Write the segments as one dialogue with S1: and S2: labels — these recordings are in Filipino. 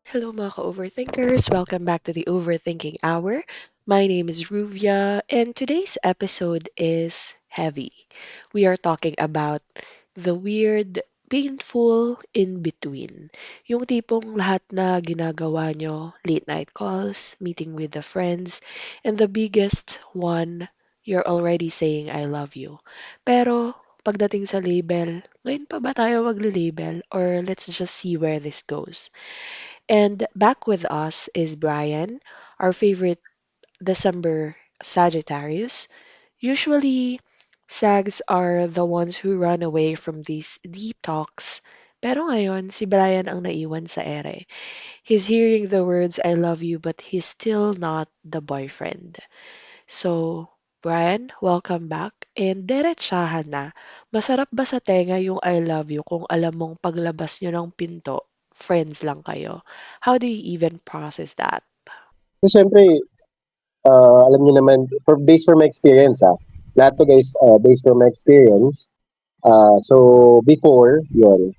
S1: Hello mga ka-overthinkers, welcome back to the Overthinking Hour. My name is Ruvia and today's episode is heavy. We are talking about the weird, painful in between. Yung tipong lahat na ginagawa nyo, late night calls, meeting with the friends, and the biggest one, you're already saying I love you. Pero pagdating sa label, ngayon pa ba tayo magle-label or let's just see where this goes? And back with us is Brian, our favorite December Sagittarius. Usually, Sags are the ones who run away from these deep talks. Pero ngayon, si Brian ang naiwan sa ere. He's hearing the words, I love you, but he's still not the boyfriend. So, Brian, welcome back. And diretsahan na, masarap ba sa tenga yung I love you kung alam mong paglabas nyo ng pinto, friends lang kayo? How do you even process that?
S2: So, siyempre, alam niyo naman, based from my experience, lahat to guys, based from my experience. So, before, yon.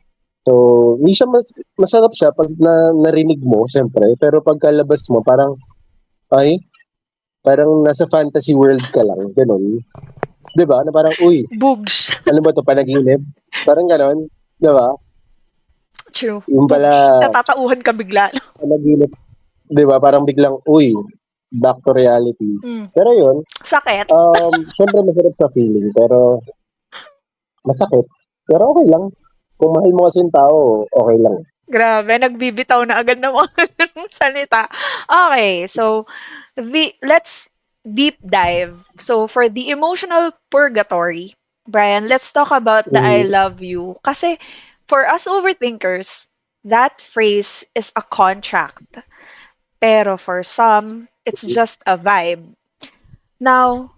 S2: So, hindi siya masarap siya pag narinig mo, siyempre. Pero pagkalabas mo, ay, parang nasa fantasy world ka lang, ganun. 'Di ba? Na parang, uy,
S1: Bugs.
S2: ano ba to, panaginip? Parang ganon, 'di ba?
S1: True.
S2: Yung pala,
S1: Bugs. Natatauhan ka bigla.
S2: panaginip, 'di ba? Parang biglang, uy, back to reality.
S1: Mm.
S2: Pero yun,
S1: Sakit.
S2: syempre masarap sa feeling, pero masakit, pero okay lang. Kung mahal mo kasi yung tao, okay lang.
S1: Grabe, nagbibitaw na agad ng mga ganung salita. Okay, so let's deep dive. So for the emotional purgatory, Brian, let's talk about the I
S2: Mhm,
S1: love you. Kasi for us overthinkers, that phrase is a contract. Pero for some, it's just a vibe. Now,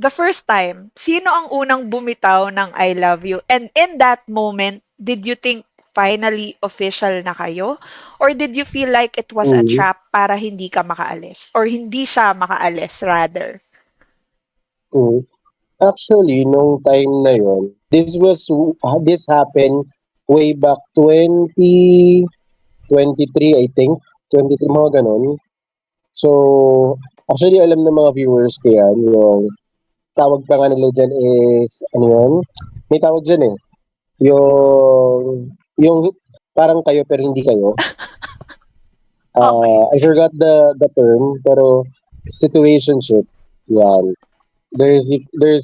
S1: the first time, sino ang unang bumitaw ng I love you? And in that moment, did you think finally official na kayo? Or did you feel like it was a
S2: mhm,
S1: trap para hindi ka makaalis? Or hindi siya makaalis, rather?
S2: mhm. Actually, nung time na yon, this happened way back 2023, I think. 23, mga ganon. So, actually, alam ng mga viewers ko yan, yung tawag pa nga nila dyan is, ano yun? May tawag dyan eh. Yung parang kayo pero hindi kayo.
S1: Okay.
S2: I forgot the term, pero situationship. Yan. There's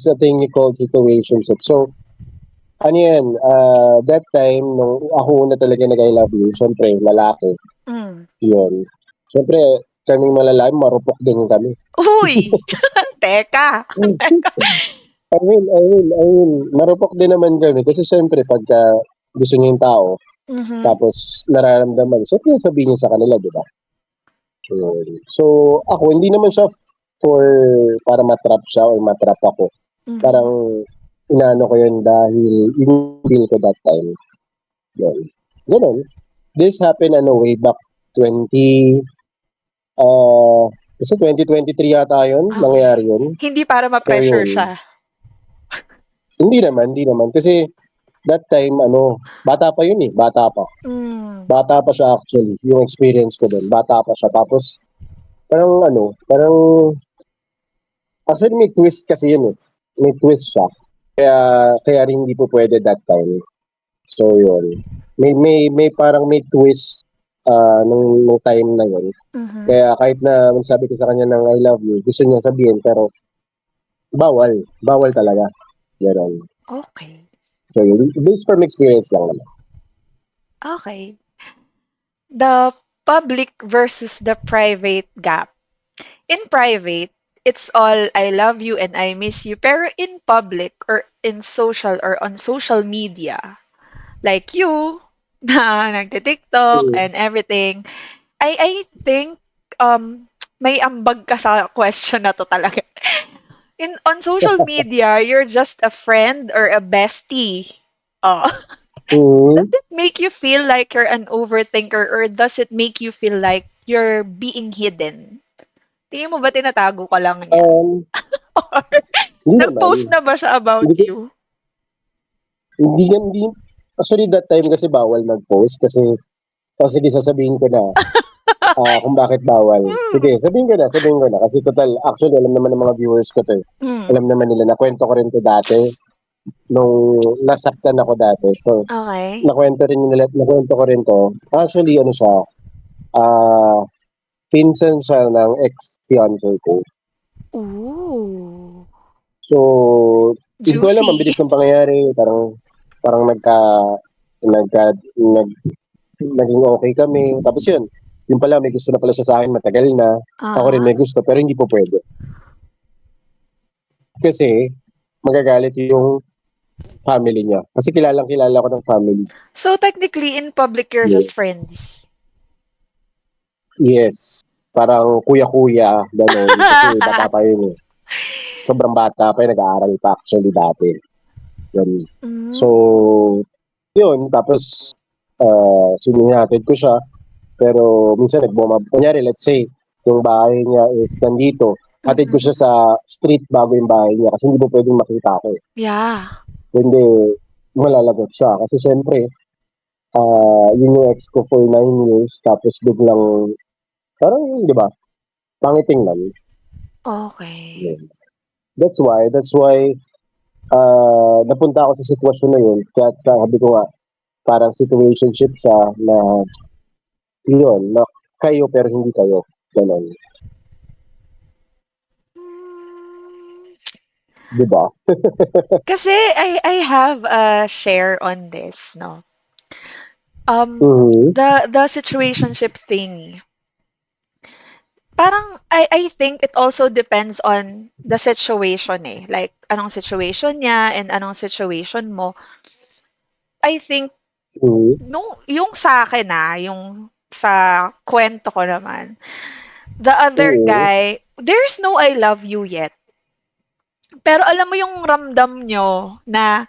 S2: a thing you call situationship. So, ano yan, that time, nung ako una talaga nag-I love you, syempre, lalaki,
S1: Mm.
S2: yun. Syempre, kaming malalaki, marupok din kami.
S1: Uy! Teka!
S2: Marupok din naman kami. Kasi syempre, pagka gusto niya yung tao,
S1: Mhm.
S2: tapos nararamdaman, syempre sabihin niya sa kanila, di ba? Yun. So, ako, hindi naman siya for para matrap siya or matrap ako.
S1: Mhm.
S2: Parang inaano ko yun dahil yung feel ko that time. Yun. Ganun. This happened way back 20 kasi 2023 yata yun,
S1: Okay.
S2: nangyayari yun.
S1: Hindi para
S2: So
S1: ma-pressure
S2: yun,
S1: siya.
S2: hindi naman. Kasi that time, bata pa yun eh, bata pa.
S1: Mm.
S2: Bata pa siya actually, yung experience ko doon, bata pa siya. Tapos, parang actually, may twist kasi yun eh. May twist siya. Kaya rin hindi po pwede that time. So, yun. May parang may twist nung time na yun.
S1: Mhm.
S2: Kaya kahit na sabi ko sa kanya ng I love you, gusto niya sabihin, pero bawal. Bawal talaga. Ganon.
S1: Okay.
S2: So, yun. Based from experience lang naman.
S1: Okay. The public versus the private gap. In private, it's all I love you and I miss you. Pero in public or in social or on social media, like you, na nagte-TikTok
S2: Mm.
S1: and everything, I think may ambag ka sa question na to talaga. In on social media, you're just a friend or a bestie. Oh. Does
S2: Mm.
S1: it make you feel like you're an overthinker or does it make you feel like you're being hidden? Tingin mo ba tinatago ka lang niya?
S2: Um,
S1: Or
S2: hindi naman.
S1: nag-post na ba siya about
S2: Hindi,
S1: you?
S2: hindi, hindi, actually that time kasi bawal mag-post kasi O sige, sasabihin ko na, kung bakit bawal. Sige,
S1: Mm.
S2: sabihin ko na. Kasi total, actually, alam naman ng mga viewers ko 'to, eh.
S1: Mm.
S2: Alam naman nila, nakwento ko rin 'to dati, nung nasaktan ako dati. So,
S1: Okay.
S2: nakwento ko rin 'to. Actually, ano siya, ah, pinsan siya ng ex-fiance ko.
S1: Ooh,
S2: So, hindi ko alam, ang
S1: juicy.
S2: bilis ng pangyayari, parang parang nagka nag naging okey kami, tapos yun, yun pala may gusto na pala siya sa'kin matagal na, ako rin
S1: Uh-huh.
S2: may gusto pero hindi po puwede. Kasi magagalit yung family niya, kasi kilalang-kilala ko ng family.
S1: So technically, in public, you're
S2: Yeah.
S1: just friends.
S2: Yes, parang kuya-kuya gano'n, kasi bata pa yun, eh, sobrang bata pa yun, nag-aaral pa actually dati, gano'n. So,
S1: Mm.
S2: yun tapos, sinihatid ko siya. Pero minsan kunyari let's say, yung bahay niya is nandito, hatid ko
S1: Mhm.
S2: siya sa street bago yung bahay niya kasi hindi mo puwedeng makita ako, eh.
S1: Yeah.
S2: Kundi malalagot siya kasi siyempre, yun yung ex ko for 9 years tapos biglang parang 'di ba, pangit tingnan,
S1: Okay.
S2: yun. That's why, napunta ako sa sitwasyon na yun kaya't sabi ko nga, parang situationship siya na yun, na kayo pero hindi kayo, gano'n,
S1: Hmm.
S2: 'di ba?
S1: Kasi I have a share on this, no.
S2: Mhm,
S1: The situationship thing. Parang I think it also depends on the situation eh. Like anong situation niya and anong situation mo. I think
S2: mhm,
S1: yung sa akin yung sa kwento ko naman, the other
S2: mm.
S1: guy, there's no I love you yet. Pero alam mo yung ramdam nyo na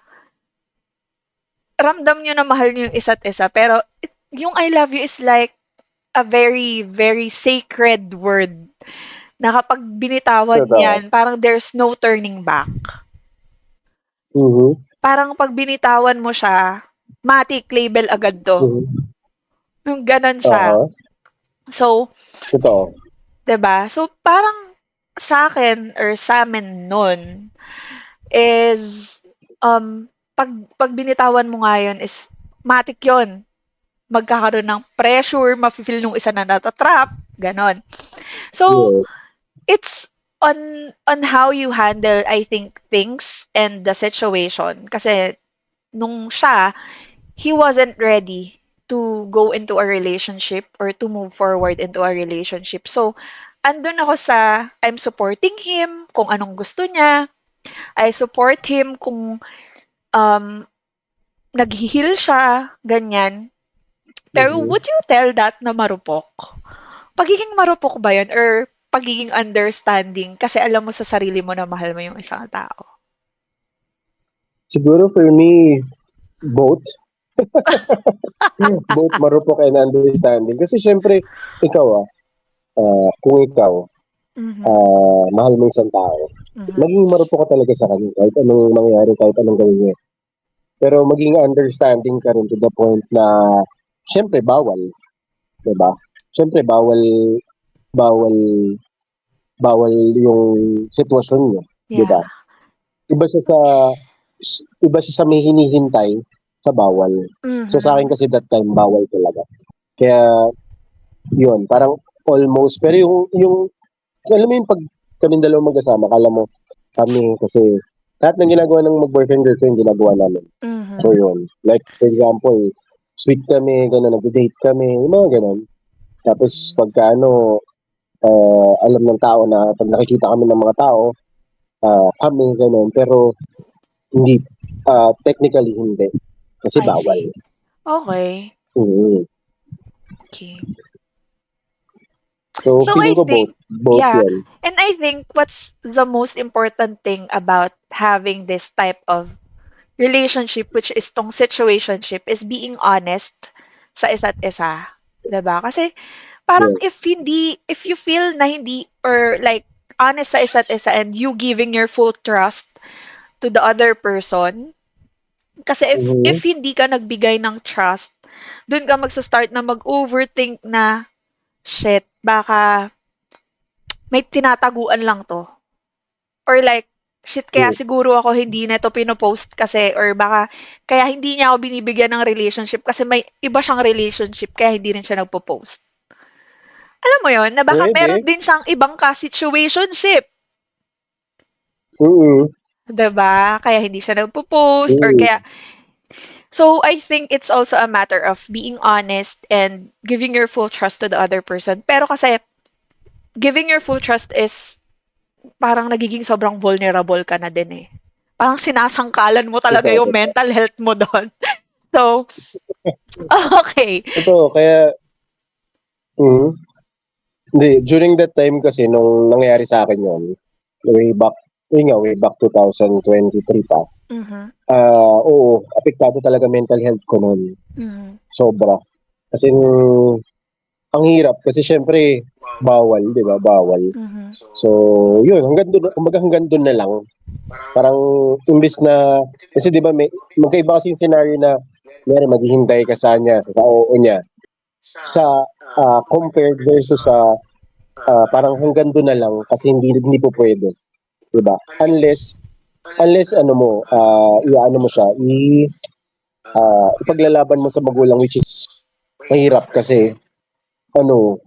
S1: mahal nyo yung isa't isa, pero yung I love you is like a very, very sacred word na kapag binitawan
S2: Totoo.
S1: yan, parang there's no turning back.
S2: Mhm,
S1: Parang pag binitawan mo siya, matik label agad to.
S2: mhm.
S1: Yung ganon siya.
S2: Oo,
S1: So,
S2: totoo.
S1: 'di ba? So, parang sa akin or sa amin nun is, pag binitawan mo nga yun is matik yun. Magkakaroon ng pressure, mafe-feel nung isa na nata-trap, gano'n. So,
S2: Yes.
S1: it's on how you handle, I think, things and the situation. Kasi nung siya, he wasn't ready to go into a relationship or to move forward into a relationship. So, andun ako sa I'm supporting him kung anong gusto niya. I support him kung um, nag-heal siya, ganyan. Pero
S2: Mhm.
S1: would you tell that na marupok? Pagiging marupok ba yun or pagiging understanding kasi alam mo sa sarili mo na mahal mo yung isang tao?
S2: Siguro for me, both. Both marupok and understanding. Kasi siyempre, ikaw kung ikaw,
S1: Mhm.
S2: mahal mo isang tao,
S1: Mhm.
S2: maging marupok ka talaga sa kanya kahit anong mangyari, kahit anong gawin niya. Pero maging understanding ka rin to the point na siyempre bawal, 'di ba? Siyempre bawal bawal yung sitwasyon niyo, 'di ba?
S1: Yeah.
S2: Iba siya sa iba siya sa may hinihintay sa bawal. So sa akin
S1: Mhm.
S2: kasi that time bawal talaga. Kaya yun, parang almost pero yung alam mo yung 'pag kaming dalawang magkasama akala mo kami kasi lahat ng ginagawa ng mag-boyfriend girlfriend ginagawa namin. So
S1: Mhm.
S2: yun, like for example, sweet kami, gano'n, nagde-date kami, yung mga gano'n. Tapos pagka ano, alam ng tao na 'pag nakikita kami ng mga tao, kami gano'n, pero hindi, technically hindi, kasi
S1: I
S2: bawal.
S1: see. Okay.
S2: Mm.
S1: Okay.
S2: So
S1: So
S2: feeling
S1: I
S2: ko both,
S1: think,
S2: both
S1: yeah.
S2: 'yan.
S1: And I think what's the most important thing about having this type of relationship, which is tong situationship, is being honest sa isa't isa. 'Di ba? Kasi parang
S2: Yes.
S1: if you feel na hindi or like honest sa isa't isa and you giving your full trust to the other person, kasi if
S2: Mhm,
S1: hindi ka nagbigay ng trust,
S3: dun ka magsa-start na mag-overthink na, shit, baka may tinataguan lang 'to. Or like, shit, kaya
S2: Mm.
S3: siguro ako hindi na 'to pino-post kasi or baka kaya hindi niya ako binibigyan ng relationship kasi may iba siyang relationship kaya hindi rin siya nagpo-post. Alam mo 'yun, na baka meron
S2: Pwede.
S3: din siyang ibang ka-situationship,
S2: Mm.
S3: 'di ba? Kaya hindi siya nagpo-post or
S2: Mm.
S3: kaya so I think it's also a matter of being honest and giving your full trust to the other person. Pero kasi giving your full trust is parang nagiging sobrang vulnerable ka na din eh. Parang sinasangkalan mo talaga
S2: Totoo,
S3: yung
S2: totoo.
S3: mental health mo doon. So, okay.
S2: Totoo, kaya mm. Hindi, during that time kasi nung nangyari sa akin yun, way back, yun nga, way back 2023 pa,
S3: Mhm.
S2: oo, apektado talaga mental health ko nun,
S3: Mhm.
S2: sobra. As in, ang hirap kasi siyempre bawal, 'di ba? Bawal.
S3: Mhm.
S2: So, yun hanggang dun kumbaga hanggang dun na lang. Parang imbes na kasi 'di ba may magkaiba kasi yung scenario na kunyari maghihintay ka sa kanya, sa oo niya, sa compared versus sa parang hanggang dun na lang kasi hindi po pwede, 'di ba? Unless ano mo, iaano mo siya, ipaglalaban mo sa magulang which is mahirap kasi ano,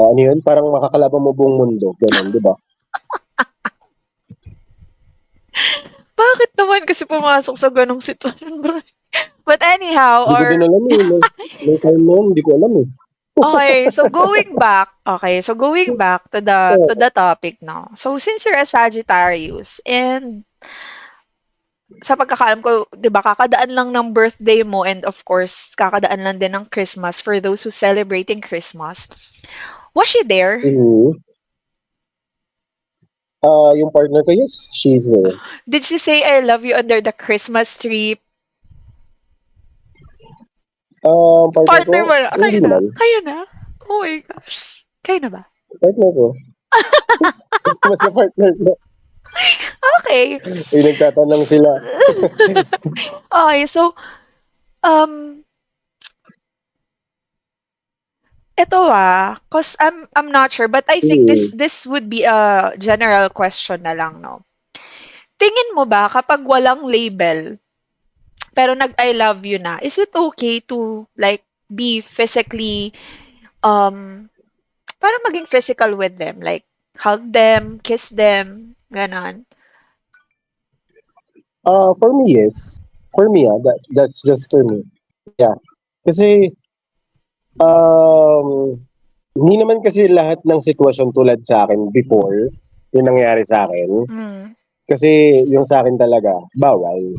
S2: ano yun, parang makakalaban mo buong mundo, gano'n, 'di ba?
S3: Bakit naman kasi pumasok sa ganong sitwasyon, bro? But anyhow,
S2: Hindi ko din
S3: or
S2: alam eh, nung time na yun, hindi ko alam eh.
S3: okay, so going back to the topic now. So since you're a Sagittarius and sa pagkakaalam ko, 'di ba, kakadaan lang ng birthday mo and of course, kakadaan lang din ng Christmas for those who celebrating Christmas. Was she there?
S2: Mhm. Yung partner ko, yes, she's there.
S3: Did she say I love you under the Christmas tree?
S2: Partner ko,
S3: Partner mo na?
S2: hindi
S3: Kayo na?
S2: naman.
S3: Kayo na? Oh my gosh. Kayo na ba?
S2: Partner ko. Mas na partner ko.
S3: Okay.
S2: Ay, nagtatanong sila.
S3: Okay, so, um, eto 'cause I'm not sure, but I think this
S2: Mm.
S3: this would be a general question na lang, 'no? Tingin mo ba kapag walang label, pero nag-I love you na, is it okay to like be physically, um, parang maging physical with them, like hug them, kiss them, gano'n?
S2: For me, yes. For me, that's just for me. Yeah. Kasi, um, hindi naman kasi lahat ng sitwasyon tulad sa akin before, yung nangyari sa akin.
S3: Hmm.
S2: Kasi yung sa akin talaga, bawal.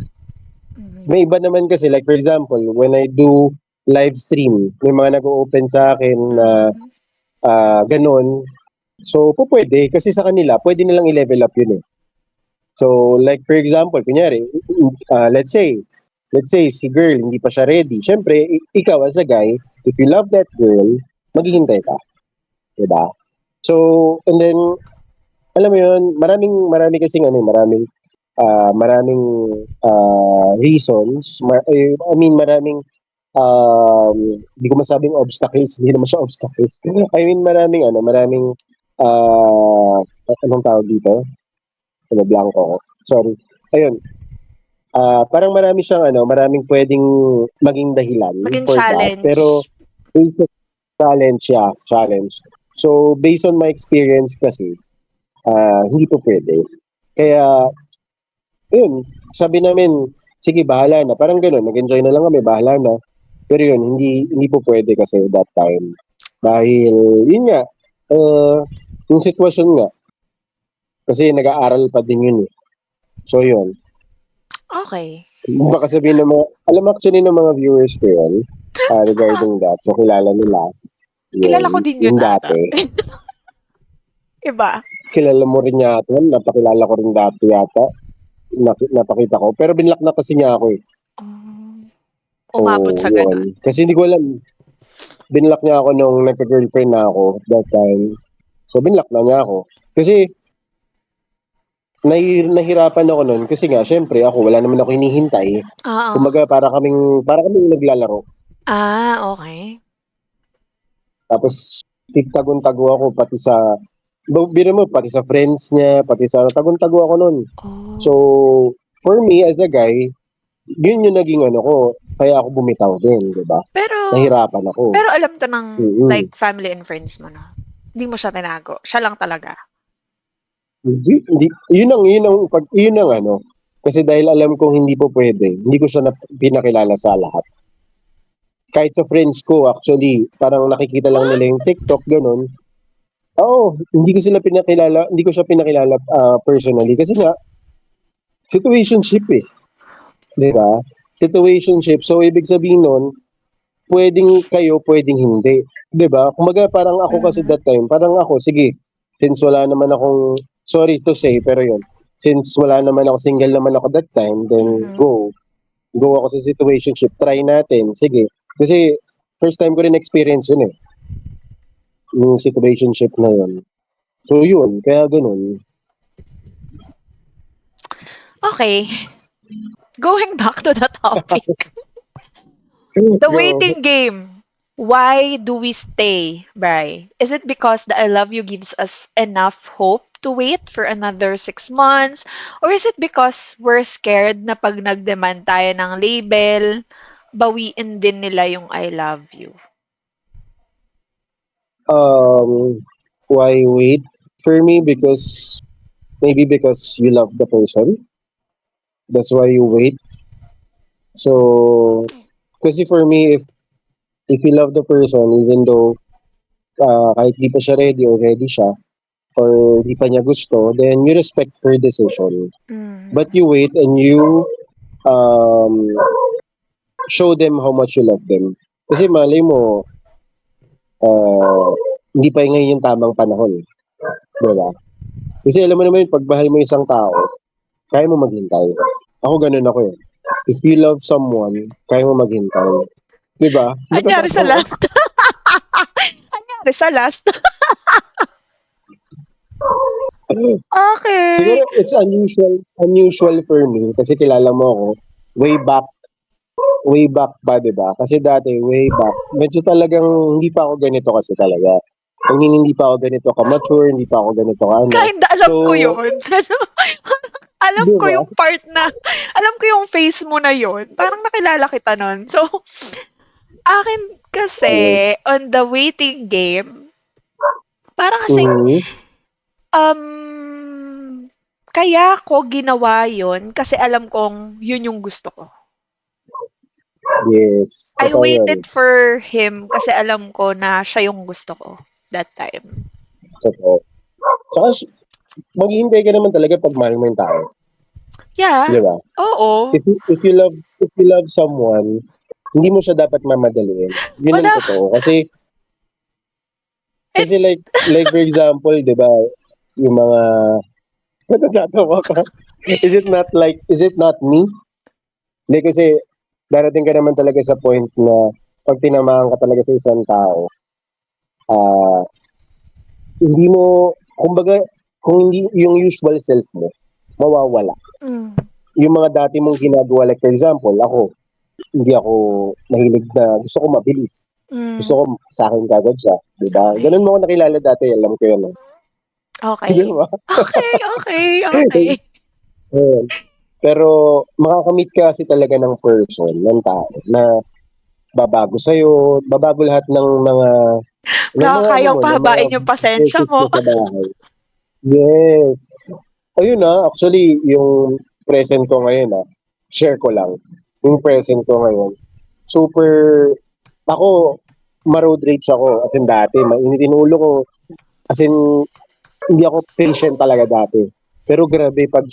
S3: Mhm.
S2: May iba naman kasi, like for example, when I do live stream, may mga nag-open sa akin na
S3: Mhm.
S2: ganun. So, po pwede. Kasi sa kanila, pwede nilang i-level up yun eh. So, like for example, kunyari, let's say, si girl, hindi pa siya ready. Siyempre, ikaw as a guy, if you love that girl,
S3: Mhm.
S2: maghihintay ka. Diba? So, and then, alam mo yun, marami kasing ano, maraming reasons. I mean, maraming hindi ko masabing obstacles, hindi naman siya obstacles. I mean, maraming anong tawag dito? Ano, blanco ko. Sorry. Ayun, parang maraming pwedeng maging dahilan
S3: Maging
S2: for that. Pero
S3: challenge.
S2: based on challenge, yeah, challenge. So, based on my experience kasi, hindi po pwede. Kaya, yun, sabi namin, sige, bahala na. Parang gano'n, nag-enjoy na lang kami, bahala na. Pero yun, hindi po pwede kasi that time. Dahil, yun nga, yung sitwasyon nga, kasi nag-aaral pa din yun eh. So yun,
S3: Okay.
S2: baka sabihin ng mga, alam actually ng mga viewers ko yun, regarding that. So kilala nila,
S3: Kilala ko
S2: yun,
S3: din yun
S2: yung
S3: ata.
S2: dati.
S3: Iba?
S2: Kilala mo rin yata, napakilala ko rin dati yata, napakita ko. Pero binlock na kasi niya ako eh.
S3: Um,
S2: So,
S3: umabot sa gano'n.
S2: yun. Kasi hindi ko alam, binlock niya ako nung nagka-girlfriend na ako that time. So, binlock na niya ako. Kasi, nahirapan ako nun kasi nga, syempre ako, wala naman ako hinihintay.
S3: Oo.
S2: Kumbaga, para kaming naglalaro.
S3: Ah, okay.
S2: Tapos tagon-tago ako pati sa biro mo pati sa friends niya, pati sa tagon-tago ako nun. So,
S3: Oh.
S2: for me as a guy, yun yung naging ano ko, kaya ako bumitaw din, 'di ba?
S3: Pero
S2: Nahirapan ako.
S3: pero alam 'to ng,
S2: Mm.
S3: like, family and friends mo 'no? Hindi mo siya tinago, siya lang talaga?
S2: Hindi yun ang ano, kasi dahil alam kong hindi po pwede, hindi ko siya pinakilala sa lahat. Kahit sa friends ko actually, parang nakikita lang nila
S3: What?
S2: yung TikTok gano'n. Oo, hindi ko siya pinakilala, personally kasi nga situationship, eh, 'di ba? Situationship, so ibig sabihin nun, puwedeng kayo, puwedeng hindi, 'di ba? Kumbaga parang ako kasi
S3: Mhm,
S2: that time, parang ako sige, since wala naman akong sorry to say pero yun, since wala naman ako, single naman ako that time, then
S3: mhm.
S2: go ako sa situationship, try natin, sige. Kasi first time ko rin experience yun, eh, yung situationship na yun. So yun, kaya gano'n.
S3: Okay, going back to the topic. The
S2: Go.
S3: waiting game. Why do we stay, Bri? Is it because the I love you gives us enough hope to wait for another 6 months? Or is it because we're scared na pag nag-demand tayo ng label, bawiin din nila yung I love you?
S2: Um, why wait? For me, because maybe because you love the person. That's why you wait. So, kasi for me, if you love the person, even though kahit di pa siya ready or ready siya, or di pa niya gusto, then you respect her decision. But
S3: Mm.
S2: you wait and you um, show them how much you love them. Kasi malay mo, ah, hindi pa ngayon yung tamang panahon. Di ba? Kasi alam mo naman, pag mahal mo isang tao, kaya mo maghintay. Ako ganun ako eh. If you love someone, kaya mo maghintay. Di ba? Ba't
S3: Anyari sa
S2: natatawa
S3: last? Anyari sa last?
S2: ka?
S3: Okay.
S2: Siguro it's unusual for me kasi kilala mo ako way back way back pa, 'di ba? Kasi dati way back, medyo talagang hindi pa ako ganito kasi talaga. I mean, hindi pa ako ganito ka-mature, hindi pa ako ganito ka ano.
S3: Kinda
S2: So,
S3: alam ko yun. Alam
S2: 'di
S3: ko
S2: ba?
S3: yung part na, alam ko yung face mo na yun. Parang nakilala kita nun. So, akin kasi,
S2: Ano,
S3: on the waiting game, parang kasing,
S2: mhm,
S3: kaya ko ginawa yun kasi alam kong yun yung gusto ko.
S2: yes,
S3: I
S2: totoo 'yun,
S3: waited for him kasi alam ko na siya yung gusto ko that time.
S2: totoo. Tsaka maghihintay ka naman talaga 'pag mahal mo yung tao,
S3: Yeah.
S2: 'di ba?
S3: Oo.
S2: If you love someone, hindi mo siya dapat mamadaliin. 'Yun ang
S3: Mada,
S2: totoo. Kasi
S3: eh,
S2: like for example, 'di ba, yung mga natatawa ka. Is it not me? Hindi kasi darating ka naman talaga sa point na pag tinamaan ka talaga sa isang tao, ah, hindi mo, kumbaga, kung hindi yung usual self mo, mawawala.
S3: mm,
S2: Yung mga dati mong ginagawa, like for example, ako, hindi ako mahilig na, gusto ko mabilis. Gusto
S3: mm,
S2: ko sa akin kagad siya, di ba?
S3: okay.
S2: Ganun mo ako nakilala dati, alam ko yun. Di
S3: Okay.
S2: ba?
S3: Okay, okay, okay.
S2: Ayun. Pero makakamit ka kasi talaga ng person, ng tao na babago lahat ng mga ano
S3: Nakakayang
S2: mo, ng mga
S3: pahabain yung pasensya
S2: boses
S3: mo.
S2: mo sa bahay. Yes. Ayun actually yung present ko ngayon share ko lang. Yung present ko ngayon, super ako ma-road rage ako as in dati, mainitin ulo ko. As in, hindi ako patient talaga dati. Pero grabe pag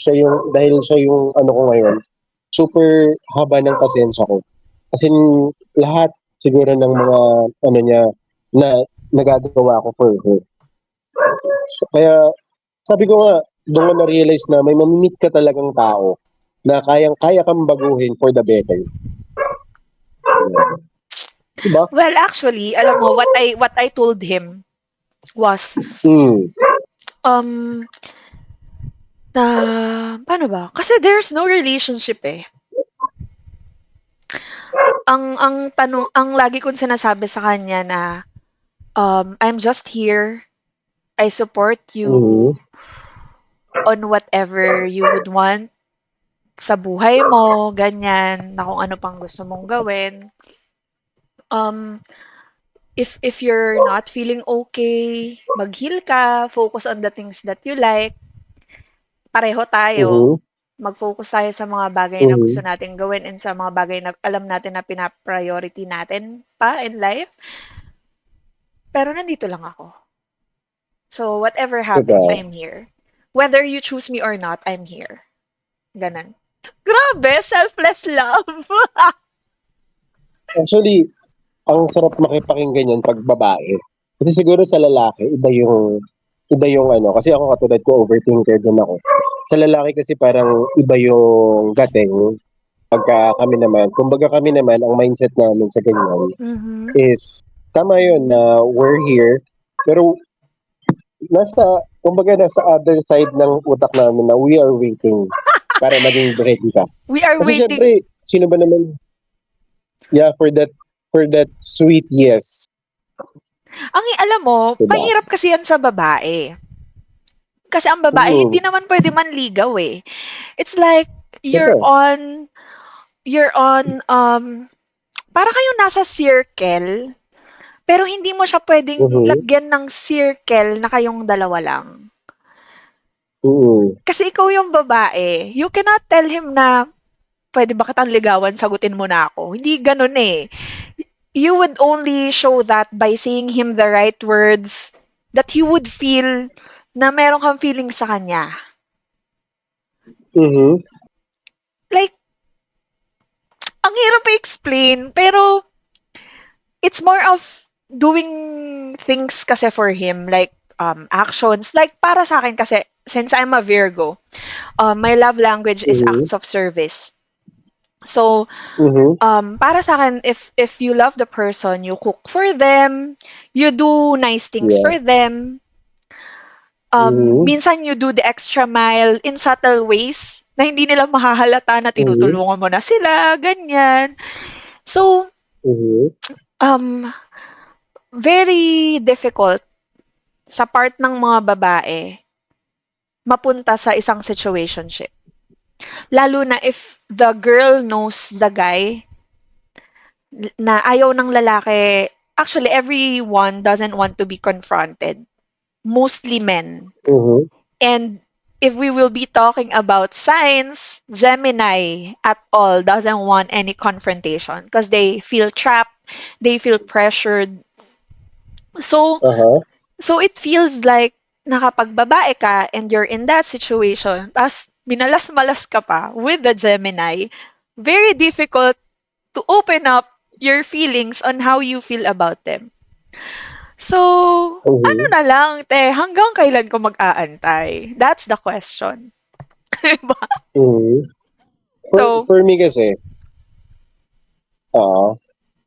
S2: dahil siya yung ano ko ngayon, super haba ng pasensya ko. As in, lahat siguro ng mga ano niya na nagagawa ko for her. So, kaya sabi ko nga, doon ko na-realize na may mamimit ka talagang tao na kayang-kaya kang baguhin for the better. Diba?
S3: Well, actually, alam mo, what I told him was,
S2: Mm.
S3: um, na, paano ba? Kasi there's no relationship eh. ang lagi kong sinasabi sa kanya na, I'm just here. I support you
S2: Mhm.
S3: on whatever you would want sa buhay mo, ganyan, na kung ano pang gusto mong gawin. Um, if you're not feeling okay, mag-heal ka, focus on the things that you like. Pareho tayo.
S2: Mhm.
S3: Mag-focus tayo sa mga bagay na gusto
S2: Mhm.
S3: nating gawin and sa mga bagay na alam natin na pina-priority natin pa in life. Pero nandito lang ako. So, whatever happens,
S2: Totoo.
S3: I'm here. Whether you choose me or not, I'm here. Ganon. Grabe, selfless love.
S2: Actually, ang sarap makipakinggan yan 'pag babae. Kasi siguro sa lalaki iba yung ano, kasi ako katulad ko overthinker din ako. Sa lalaki kasi parang iba yung dating pagka kami naman kumbaga kami naman ang mindset namin sa ganyan
S3: Mhm.
S2: is tama yun na we're here, pero nasa other side ng utak namin na we are waiting para maging ready ka.
S3: We are
S2: Kasi
S3: waiting.
S2: siyempre, sino ba naman, yeah, for that sweet yes,
S3: Alam mo,
S2: diba?
S3: mahirap kasi yan sa babae. Kasi ang babae, hindi
S2: Mm,
S3: naman pwede manligaw eh. It's like, you're
S2: totoo.
S3: on, you're on, para kayong nasa circle, pero hindi mo siya pwedeng
S2: Mhm,
S3: lagyan ng circle na kayong dalawa lang.
S2: mm,
S3: Kasi ikaw yung babae, you cannot tell him na, pwede ba kitang ligawan, sagutin mo na ako. Hindi ganun eh. You would only show that by saying him the right words that he would feel na meron kang feeling sa kanya.
S2: mhm,
S3: Like, ang hirap i-explain, pero it's more of doing things kasi for him, like actions. Like, para sa akin kasi, since I'm a Virgo, my love language is
S2: mhm,
S3: acts of service. So,
S2: mhm,
S3: para sa akin, if you love the person, you cook for them, you do nice things
S2: yeah,
S3: for them,
S2: mhm,
S3: minsan you do the extra mile in subtle ways na hindi nila mahahalata na
S2: mhm,
S3: tinutulungan mo na sila, ganyan. So,
S2: mhm,
S3: um, very difficult sa part ng mga babae mapunta sa isang situationship. Lalo na if the girl knows the guy na ayaw ng lalaki. Actually, everyone doesn't want to be confronted. Mostly men.
S2: mhm,
S3: And if we will be talking about signs, Gemini at all doesn't want any confrontation because they feel trapped, they feel pressured. So,
S2: aha,
S3: so it feels like na kapag babae ka and you're in that situation, tas minalas-malas ka pa with the Gemini, very difficult to open up your feelings on how you feel about them. So, ano
S2: mhm,
S3: na lang, te, hanggang kailan ko mag-aantay? That's the question. Diba?
S2: mhm. For
S3: So,
S2: for me kasi, oo,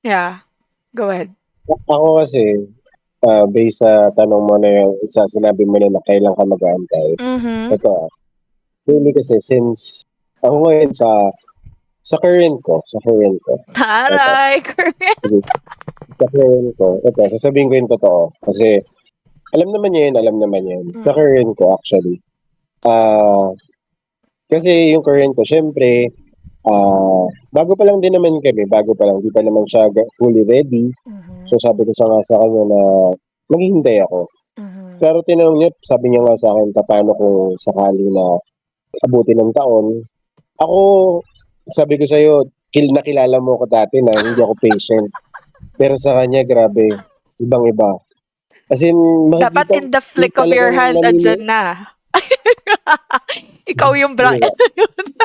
S3: yeah, go ahead.
S2: ako kasi, based sa tanong mo na yung sinabi mo na kailan ka mag-aantay,
S3: Mm-hmm.
S2: ito, for me kasi since ako ngayon sa current ko, ito,
S3: Taray, Korean.
S2: sige, sa current ko, ito, sasabihin ko yung totoo, kasi alam naman niya yun. Sa
S3: Mm.
S2: current ko actually, ah, kasi yung current ko siyempre, bago pa lang din naman kami, bago pa lang, di pa naman siya fully ready.
S3: Mhm.
S2: So sabi ko sa kanya na maghihintay ako.
S3: Mhm.
S2: Pero tinanong niya, sabi niya nga sa akin, paano kung sakali na abuti ng taon. Ako, sabi ko sa'yo, nakilala mo ako dati na hindi ako patient. Pero sa kanya, grabe, ibang-iba. As in,
S3: Dapat
S2: makikita
S3: in the
S2: yung
S3: flick of your
S2: talagang
S3: hand, andyan na. Ikaw yung Brian.
S2: Diba?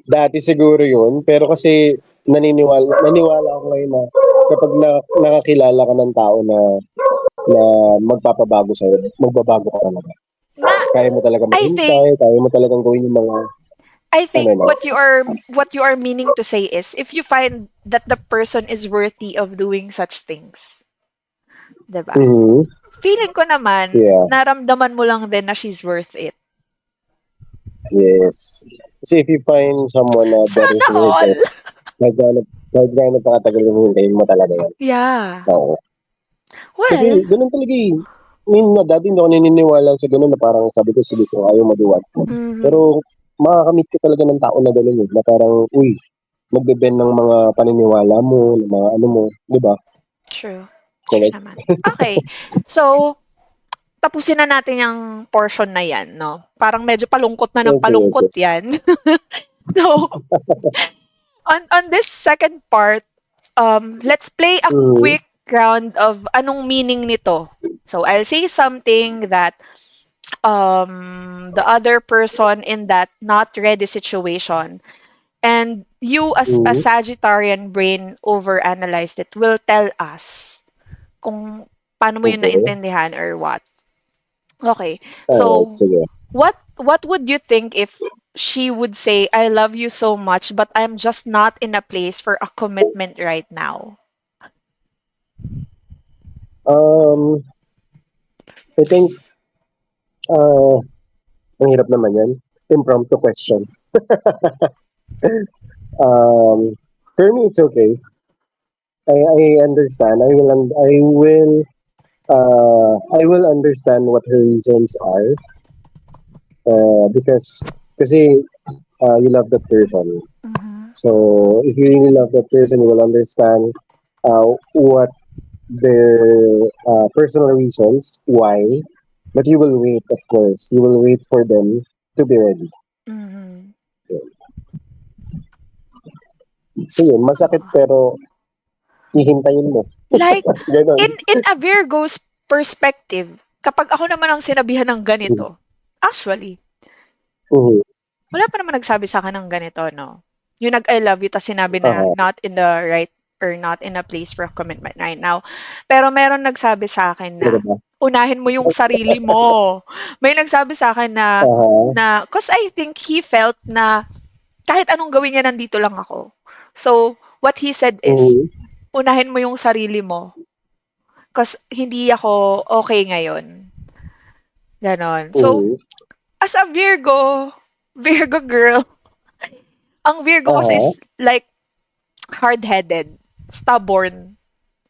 S2: Dati siguro yun, pero kasi naniwala ako ngayon na kapag nakakilala ka ng tao na magpapabago sa'yo, magbabago ka talaga.
S3: Na,
S2: Kaya mo talaga
S3: I
S2: maghintay,
S3: think,
S2: kaya mo talagang gawin yung mga
S3: I
S2: ano
S3: think
S2: na.
S3: what you are meaning to say is if you find that the person is worthy of doing such things, 'di ba?
S2: Mhm.
S3: Feeling ko naman
S2: Yeah,
S3: naramdaman mo lang din na she's worth it.
S2: yes. Kasi if you find someone that is
S3: Sana
S2: worth it,
S3: all.
S2: Kahit gaano pa katagal yung hintayin mo talaga yan.
S3: Yeah.
S2: Oo. Kasi
S3: Well,
S2: ganun talaga eh. I mean, dati hindi ako naniniwala sa ganun na parang sabi ko, sige kung ayaw maduwag.
S3: mhm.
S2: Pero makakamit ka talaga ng tao na ganun eh. Na parang, uy, magbe-bend ng mga paniniwala mo, ng mga ano mo, di ba?
S3: True. True
S2: Correct?
S3: naman. Okay. So, tapusin na natin yung portion na yan, no? Parang medyo palungkot na ng
S2: Okay,
S3: palungkot
S2: okay.
S3: yan. So, on this second part, let's play a
S2: Mm,
S3: quick round of anong meaning nito. So, I'll say something that the other person in that not ready situation, and you as a
S2: mm,
S3: Sagittarian brain overanalyzed it will tell us kung paano mo yun
S2: okay.
S3: naintindihan or what. Okay.
S2: Alright,
S3: So,
S2: sige.
S3: what would you think if she would say, I love you so much, but I'm just not in a place for a commitment right now?
S2: Um, I think, uh, ang hirap naman yan. Impromptu question. Um, for me, it's okay. I understand. I will understand what her reasons are. Because, kasi, you love that person.
S3: Mm-hmm.
S2: So, if you really love that person, you will understand, what their, personal reasons, why. But you will wait, of course. You will wait for them to be ready.
S3: Mm-hmm.
S2: So, yun, masakit pero hihintayin mo.
S3: Like,
S2: Ganon.
S3: in a Virgo's perspective, kapag ako naman ang sinabihan ng ganito, actually,
S2: Mhm.
S3: wala pa naman nagsabi sa akin ng ganito, no? Yung nag-I love you, tas sinabi na
S2: Aha.
S3: not in the right or not in a place for a commitment right now. Pero meron nagsabi sa akin
S2: Di
S3: na,
S2: ba?
S3: unahin mo yung sarili mo. May nagsabi sa akin na,
S2: Aha.
S3: cause I think he felt na kahit anong gawin niya, nandito lang ako. So, what he said is,
S2: Mhm.
S3: unahin mo yung sarili mo. Cause hindi ako okay ngayon. Ganon. So,
S2: Mhm.
S3: as a Virgo girl, ang Virgo kasi
S2: Aha.
S3: is like hard-headed, stubborn.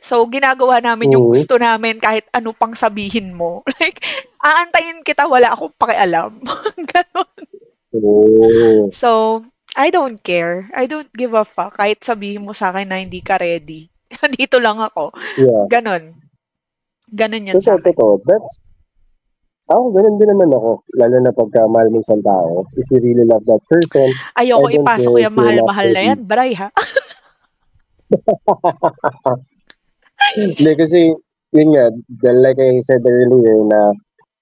S3: So, ginagawa namin yung
S2: Mhm.
S3: gusto namin kahit ano pang sabihin mo. Like, aantayin kita, wala akong pakialam. Ganon.
S2: Oh.
S3: So, I don't care. I don't give a fuck. Kahit sabihin mo sa akin na hindi ka ready. Dito lang ako.
S2: Yeah.
S3: Ganon. Ganon yun
S2: Totoo,
S3: sa akin.
S2: totoo. Ako, ganun din naman ako. Lalo na pagka mahal mo isang tao. If you really love that person, I
S3: Ayoko
S2: don't
S3: ipasok ko
S2: care if
S3: yung
S2: you're not
S3: mahal-mahal na
S2: ready.
S3: yan. Baray, ha?
S2: Hindi, kasi, yun nga, like I said earlier, na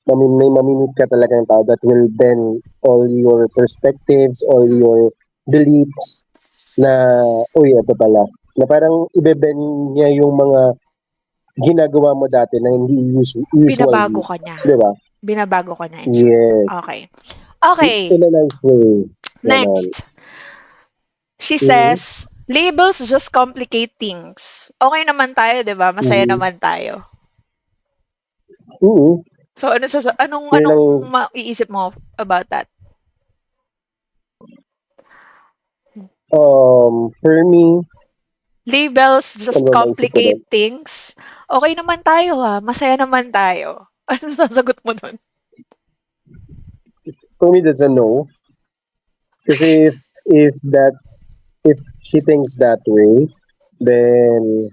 S2: may mamimit ka talaga ng tao that will bend all your perspectives, all
S3: Mm.
S2: your beliefs, na, uy, ito pala. Na parang ibebend niya yung mga ginagawa mo dati na hindi
S3: Binabago
S2: usually.
S3: ka niya.
S2: Di ba?
S3: Binabago ka niya, in short.
S2: Yes.
S3: Okay. Okay.
S2: In a nice way. Ganon.
S3: Next. She
S2: Mm-hmm.
S3: says, labels just complicate things. Okay naman tayo, 'di ba? Masaya
S2: Mm-hmm.
S3: naman tayo.
S2: Mm-hmm.
S3: So anong
S2: Yun
S3: anong
S2: lang,
S3: maiisip mo about that?
S2: for me,
S3: Labels just
S2: ano ba maisip ko
S3: complicate
S2: doon?
S3: things. Okay naman tayo ha. Masaya naman tayo. Ano sasagot mo nun?
S2: For me, that's a no. Kasi if that, if she thinks that way, then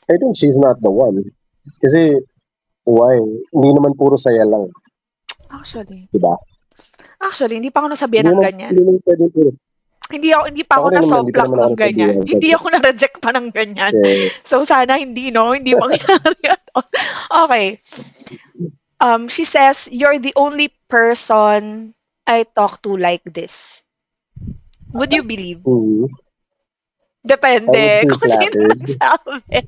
S2: I think she's not the one. Kasi, why? Hindi naman puro saya lang,
S3: Actually.
S2: di ba?
S3: Actually, hindi pa ako nasabihan ng ganyan.
S2: Hindi naman pwede puro.
S3: Hindi pa
S2: Ako
S3: ako
S2: rin naman, hindi pa
S3: nasoplak
S2: naman ako
S3: ng ganyan.
S2: nasabihan sa
S3: Hindi ako na-reject pa ng ganyan.
S2: kasi,
S3: So, sana hindi, no? Hindi mangyari at all. Okay. She says, you're the only person I talk to like this. Would you believe?
S2: mm, I would
S3: Depende
S2: feel
S3: kung sino
S2: flattered.
S3: nagsabi.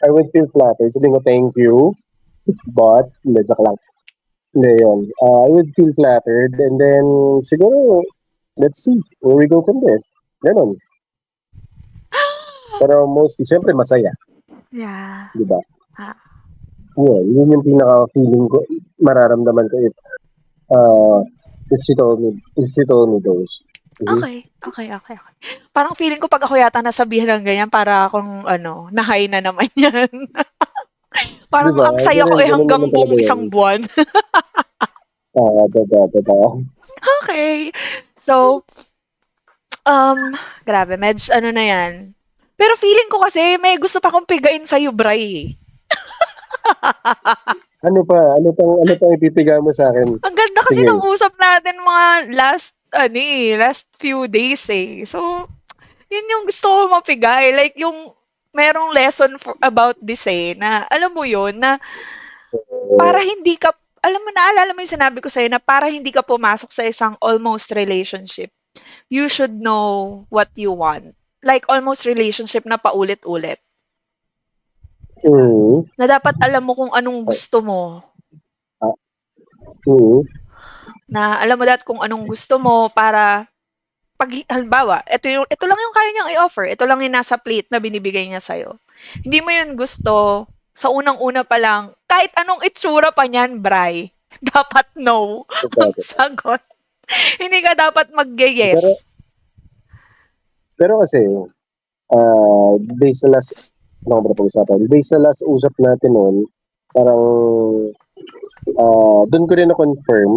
S2: I would feel flattered. Sabihin ko, thank you, but, hindi, joke lang. Hindi, yun. I would feel flattered and then, siguro, let's see where we go from there. Ganon. Pero mostly, syempre masaya,
S3: Yeah.
S2: di ba?
S3: Ah,
S2: Yun yung pinaka-feeling ko, mararamdaman ko uh, if she told me those. Mhm.
S3: Okay, okay, okay, okay. Parang feeling ko 'pag ako yata nasabihan ng ganyan para akong ano, na-high na naman 'yan.
S2: 'Di
S3: Parang
S2: ba?
S3: ang saya ko,
S2: Gano'n
S3: eh,
S2: gano'n
S3: hanggang
S2: naman talaga
S3: buong
S2: 'yun.
S3: isang buwan.
S2: Oo, totoo, totoo.
S3: Okay. So, um, grabe ano na 'yan. Pero feeling ko kasi may gusto pa akong pigain sa'yo, Bray, eh.
S2: Ano pa? Ano pang ipipiga mo sa'kin?
S3: Ang ganda kasi
S2: Sige.
S3: ng usap natin mga last few days, eh. So, yun yung gusto ko mapigay. Like, yung merong lesson about this, eh, na alam mo yun, na para hindi ka, alam mo, naalala mo yung sinabi ko sa'yo na para hindi ka pumasok sa isang almost relationship, you should know what you want. Like, almost relationship na paulit-ulit.
S2: Mm.
S3: Na dapat alam mo kung anong gusto mo.
S2: Ah, mm.
S3: Na alam mo dapat kung anong gusto mo para pag halimbawa, ito lang yung kaya niyang i-offer, ito lang yung nasa plate na binibigay niya sa'yo. Hindi mo yun gusto, sa unang-una pa lang, kahit anong itsura pa niyan, Bray, dapat no ang
S2: Totoo, totoo.
S3: sagot. Hindi ka dapat
S2: Pero
S3: mag-yes.
S2: pero kasi, based sa last ano ba napag-usapan? Based sa last usap natin no'n, parang, do'n ko na-confirm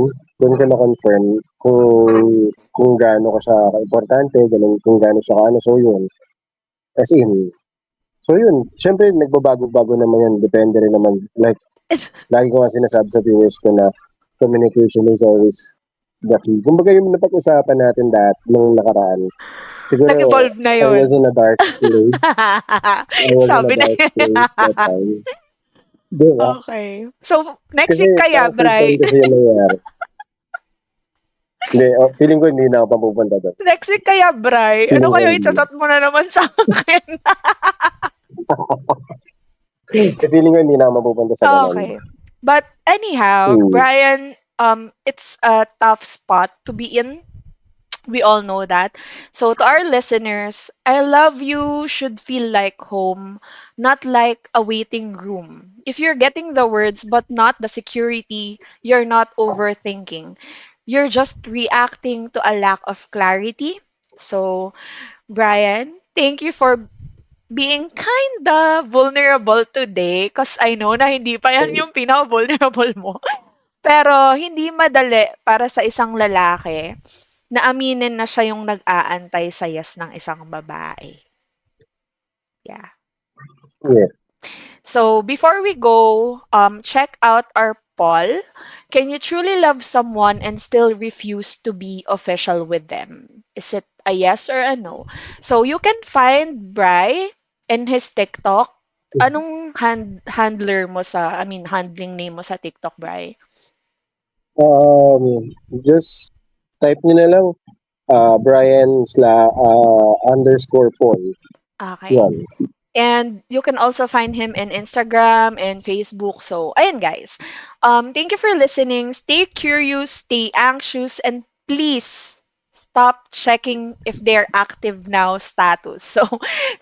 S2: kung gaano ko siya kaimportante, gano'n kung gaano siya ka-ano, so 'yun. As in, so 'yun, siyempre nagbabago-bago naman 'yan, depende rin naman like lagi ko nga sinasabi sa viewers ko na communication is always the key. Kumbaga yung napag-usapan natin nung nakaraan, siguro
S3: Nag-evolve na
S2: I
S3: yun.
S2: was in a dark place. I was in a
S3: Sabi na
S2: dark
S3: yan.
S2: place that time. 'Di ba?
S3: Okay. So, next
S2: Kasi
S3: week kaya,
S2: parang first time
S3: Bray?
S2: kasi yung nangyari. Hindi, feeling ko hindi na ako mapupunta do'n.
S3: Next week kaya, Bray? Ano
S2: Feeling ko
S3: kayo
S2: hindi.
S3: i-chat mo na naman sa akin?
S2: Feeling ko hindi na ako mapupunta sa gano'n.
S3: Okay. But anyhow,
S2: Hmm.
S3: Brian, it's a tough spot to be in. We all know that. So to our listeners, I love you should feel like home, not like a waiting room. If you're getting the words but not the security, you're not overthinking. You're just reacting to a lack of clarity. So, Brian, thank you for being kinda vulnerable today because I know na hindi pa yan yung pinaka-vulnerable mo. Pero hindi madali para sa isang lalaki na aminin na siya yung nag-aantay sa yes ng isang babae. Yeah.
S2: Yeah.
S3: So before we go, check out our poll. Can you truly love someone and still refuse to be official with them? Is it a yes or a no? So you can find Bry in his TikTok. Anong handler mo sa, I mean, handling name mo sa TikTok, Bry?
S2: Just type niyo na lang, Brian _Paul.
S3: Okay.
S2: 'Yan.
S3: And you can also find him in Instagram and Facebook. So, ayan guys. Thank you for listening. Stay curious, stay anxious, and please stop checking if they're active now status. So,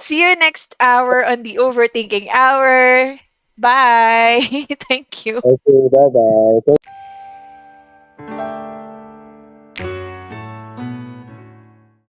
S3: see you next hour on the Overthinking Hour. Bye. Thank you.
S2: Okay, bye-bye.